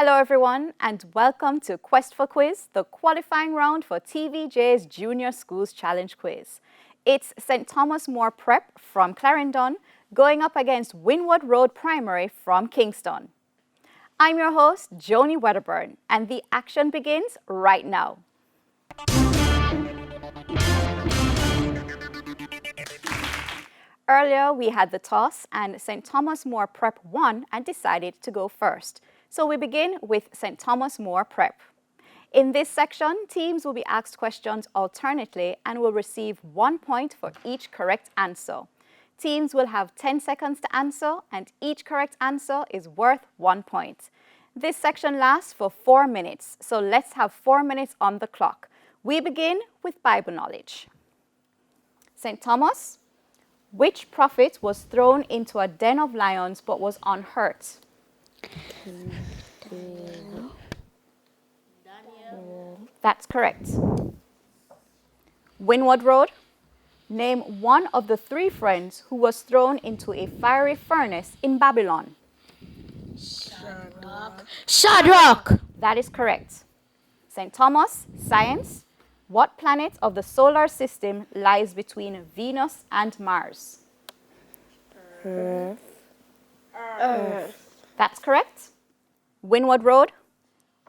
Hello everyone and welcome to Quest for Quiz, the qualifying round for TVJ's Junior Schools Challenge Quiz. It's St. Thomas More Prep from Clarendon going up against Windward Road Primary from Kingston. I'm your host, Joni Wedderburn, and the action begins right now. Earlier, we had the toss and St. Thomas More Prep won and decided to go first. So we begin with St. Thomas More Prep. In this section, teams will be asked questions alternately and will receive 1 point for each correct answer. Teams will have 10 seconds to answer and each correct answer is worth 1 point. This section lasts for 4 minutes, so let's have 4 minutes on the clock. We begin with Bible knowledge. St. Thomas, which prophet was thrown into a den of lions but was unhurt? That's correct. Windward Road, name one of the 3 friends who was thrown into a fiery furnace in Babylon. Shadrach. That is correct. St. Thomas, science, what planet of the solar system lies between Venus and Mars? Earth. That's correct. Windward Road,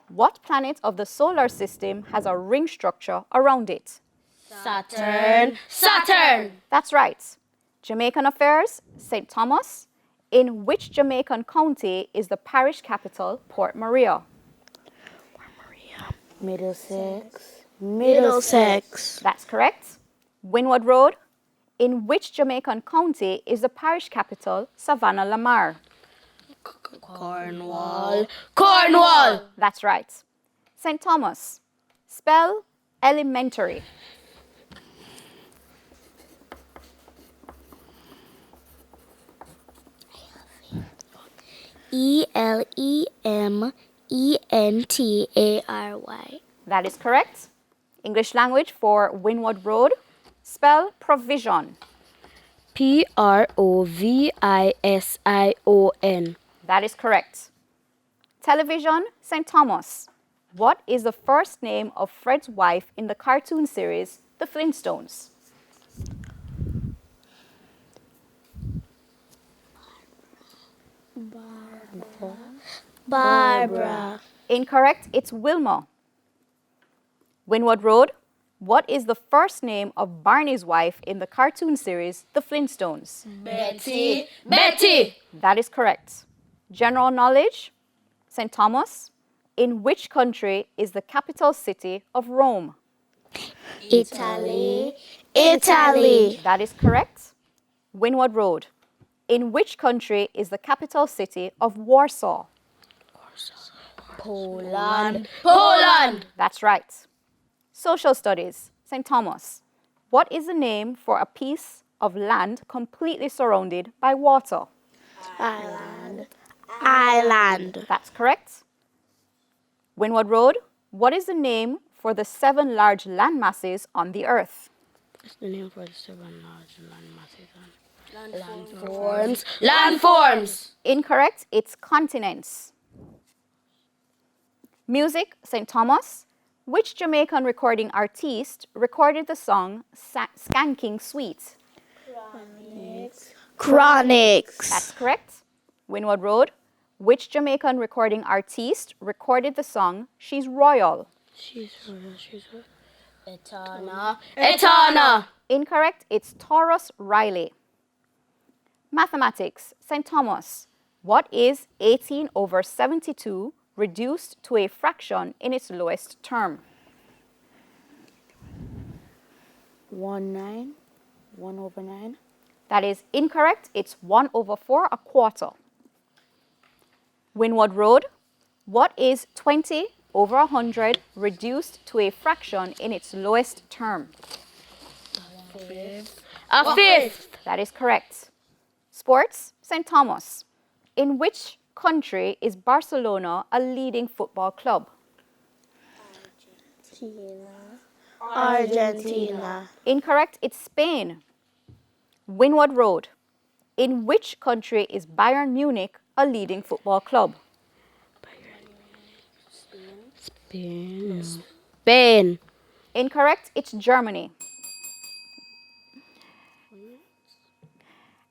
what planet of the solar system has a ring structure around it? Saturn. That's right. Jamaican affairs, St. Thomas, in which Jamaican county is the parish capital, Port Maria? Middlesex. That's correct. Windward Road, in which Jamaican county is the parish capital, Savannah La Mar? Cornwall. That's right. St. Thomas, spell elementary. Elementary. That is correct. English language for Windward Road, spell provision. Provision. That is correct. Television, St. Thomas. What is the first name of Fred's wife in the cartoon series, The Flintstones? Barbara. Incorrect, it's Wilma. Windward Road. What is the first name of Barney's wife in the cartoon series, The Flintstones? Betty. That is correct. General knowledge, St. Thomas. In which country is the capital city of Rome? Italy. That is correct. Windward Road. In which country is the capital city of Warsaw? Poland. That's right. Social studies, St. Thomas. What is the name for a piece of land completely surrounded by water? Island. That's correct. Windward Road. What is the name for the 7 large land masses on the earth? What's the name for the 7 large land masses? Landforms. Incorrect, it's continents. Music, St. Thomas. Which Jamaican recording artist recorded the song Skanking Sweet? Chronics. That's correct. Windward Road. Which Jamaican recording artist recorded the song She's Royal? Etana. Incorrect, it's Taurus Riley. Mathematics, St. Thomas. What is 18 over 72 reduced to a fraction in its lowest term? 1 over 9. That is incorrect, it's 1 over 4 a quarter. Windward Road. What is 20 over 100 reduced to a fraction in its lowest term? A fifth. That is correct. Sports, St. Thomas. In which country is Barcelona a leading football club? Argentina. Incorrect, it's Spain. Windward Road. In which country is Bayern Munich a leading football club? Spain. Incorrect, it's Germany.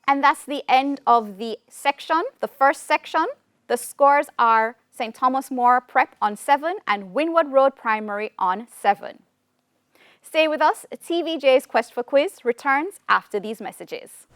And that's the end of the section, the first section. The scores are St. Thomas More Prep on 7 and Windward Road Primary on 7. Stay with us. TVJ's Quest for Quiz returns after these messages.